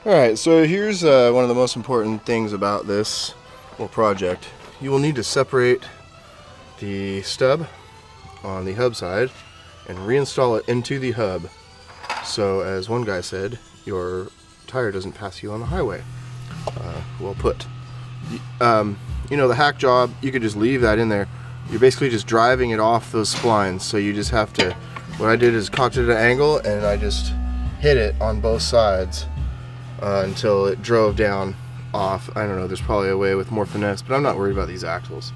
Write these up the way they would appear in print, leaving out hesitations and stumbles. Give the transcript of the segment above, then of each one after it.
Alright, so here's one of the most important things about this whole project. You will need to separate the stub on the hub side and reinstall it into the hub. So as one guy said, your tire doesn't pass you on the highway. Well put. You know, the hack job, you could just leave that in there. You're basically just driving it off those splines. So you just have to, what I did is cocked it at an angle and I just hit it on both sides until it drove down off. I don't know, there's probably a way with more finesse, but I'm not worried about these axles.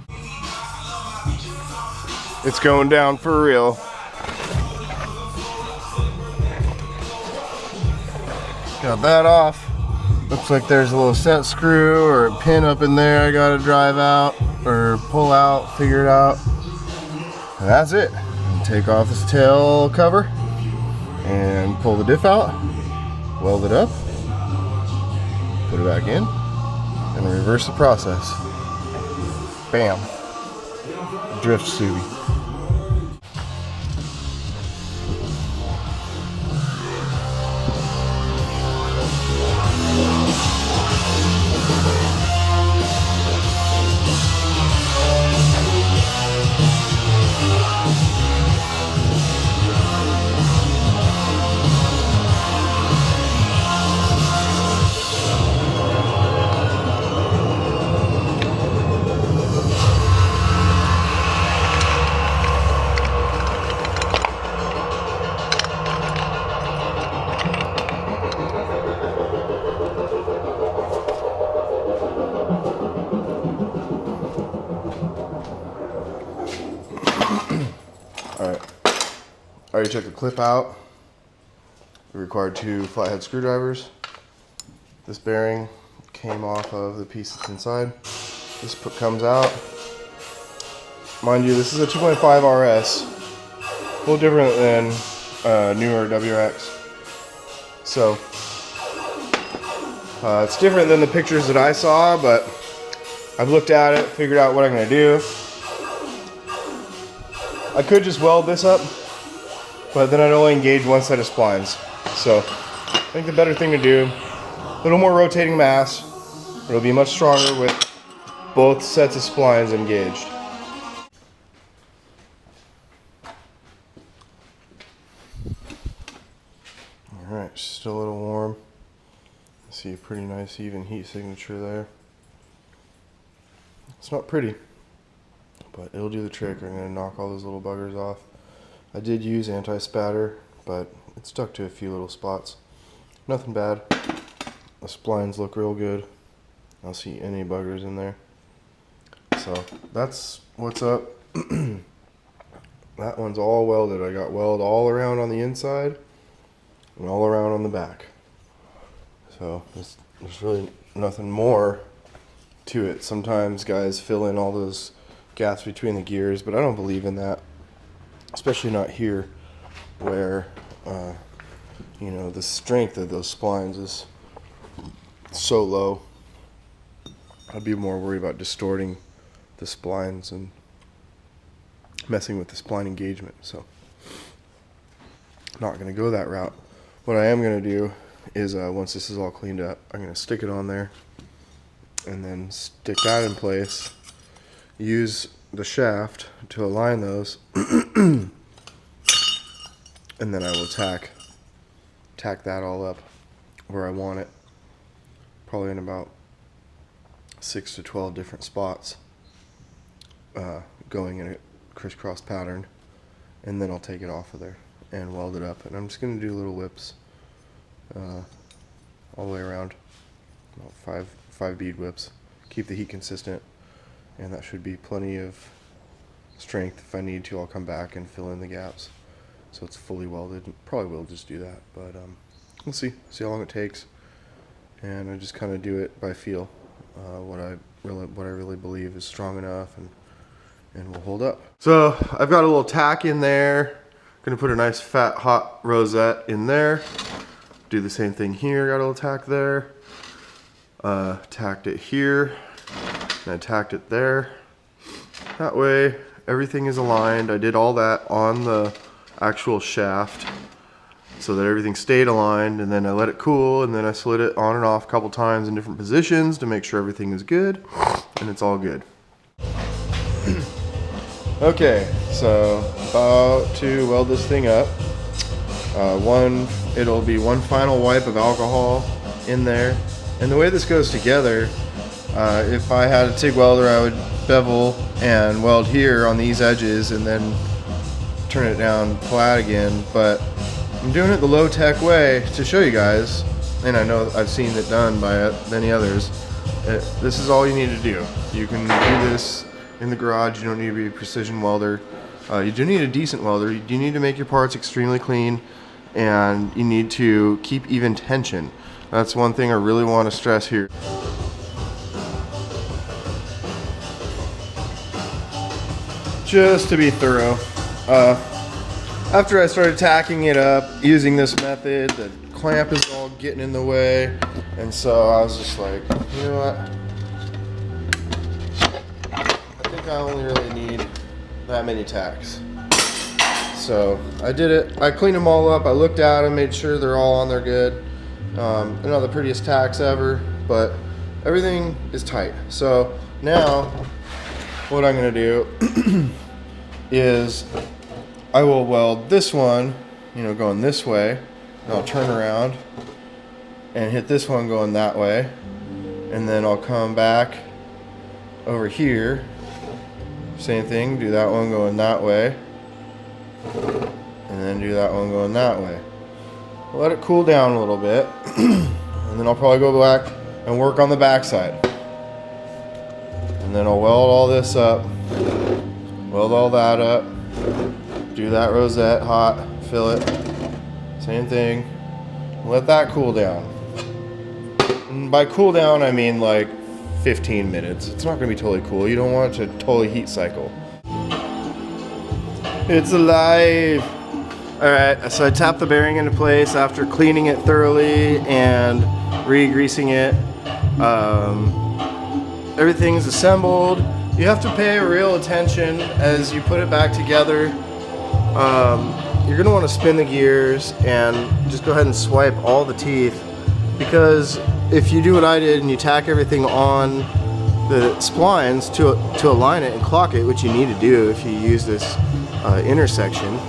It's going down for real. Got that off. Looks like there's a little set screw or a pin up in there I gotta drive out or pull out, figure it out. And that's it. Take off this tail cover and pull the diff out, weld it up, put it back in, and reverse the process. Bam. Drift Subi. Alright, I already took a clip out. We required 2 flathead screwdrivers. This bearing came off of the piece that's inside. This comes out. Mind you, this is a 2.5 RS. A little different than newer WRX. So, it's different than the pictures that I saw, but I've looked at it, figured out what I'm going to do. I could just weld this up, but then I'd only engage one set of splines. So I think the better thing to do, a little more rotating mass. It'll be much stronger with both sets of splines engaged. Alright, still a little warm. See a pretty nice even heat signature there. It's not pretty, but it'll do the trick. I'm going to knock all those little buggers off. I did use anti-spatter, but it stuck to a few little spots. Nothing bad. The splines look real good. I don't see any buggers in there. So that's what's up. That one's all welded. I got weld all around on the inside and all around on the back. So there's really nothing more to it. Sometimes guys fill in all those gaps between the gears, but I don't believe in that, especially not here where you know, the strength of those splines is so low. I'd be more worried about distorting the splines and messing with the spline engagement. So not going to go that route. What I am going to do is once this is all cleaned up, I'm going to stick it on there and then stick that in place, use the shaft to align those, and then I will tack that all up where I want it, probably in about 6 to 12 different spots, going in a crisscross pattern, and then I'll take it off of there and weld it up. And I'm just going to do little whips all the way around, about five bead whips, keep the heat consistent, and that should be plenty of strength. If I need to, I'll come back and fill in the gaps so it's fully welded. Probably will just do that, but we'll see how long it takes. And I just kind of do it by feel, what I really believe is strong enough and will hold up. So I've got a little tack in there. Gonna put a nice fat hot rosette in there. Do the same thing here. Got a little tack there. Tacked it here, and I tacked it there. That way everything is aligned. I did all that on the actual shaft. so that everything stayed aligned, and then I let it cool, and then I slid it on and off a couple times in different positions to make sure everything is good, and it's all good. Okay, so about to weld this thing up. It'll be one final wipe of alcohol in there, and the way this goes together, if I had a TIG welder, I would bevel and weld here on these edges and then turn it down flat again, but I'm doing it the low-tech way to show you guys, and I know I've seen it done by many others. This is all you need to do. You can do this in the garage. You don't need to be a precision welder. You do need a decent welder. You do need to make your parts extremely clean, and you need to keep even tension. That's one thing I really want to stress here. Just to be thorough, after I started tacking it up using this method, the clamp is all getting in the way, and so I was just like, you know what, I think I only really need that many tacks. So I did it. I cleaned them all up. I looked at them, made sure they're all on there good. They're not the prettiest tacks ever, but everything is tight. So now what I'm going to do is I will weld this one, you know, going this way, and I'll turn around and hit this one going that way, and then I'll come back over here, same thing, do that one going that way, and then do that one going that way. Let it cool down a little bit, and then I'll probably go back and work on the back side. And then I'll weld all this up, weld all that up, do that rosette hot, fill it, same thing, let that cool down. And by cool down, I mean like 15 minutes. It's not going to be totally cool. You don't want it to totally heat cycle. It's alive! Alright, so I tapped the bearing into place after cleaning it thoroughly and re-greasing it. Everything's assembled. You have to pay real attention as you put it back together. You're going to want to spin the gears and just go ahead and swipe all the teeth, because if you do what I did and you tack everything on the splines to align it and clock it, which you need to do if you use this intersection,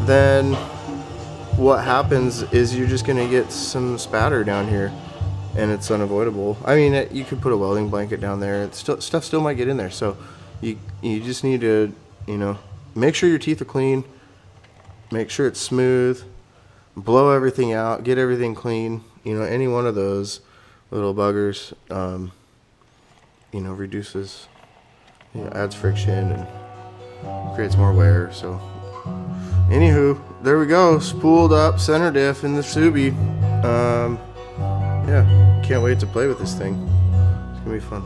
then what happens is you're just going to get some spatter down here, and it's unavoidable. I mean, you could put a welding blanket down there. Stuff still might get in there, so you just need to, you know, make sure your teeth are clean, make sure it's smooth, blow everything out, get everything clean. You know, any one of those little buggers, you know, reduces, you know, adds friction and creates more wear. So anywho, there we go, spooled up center diff in the Subi. Yeah, can't wait to play with this thing. It's gonna be fun.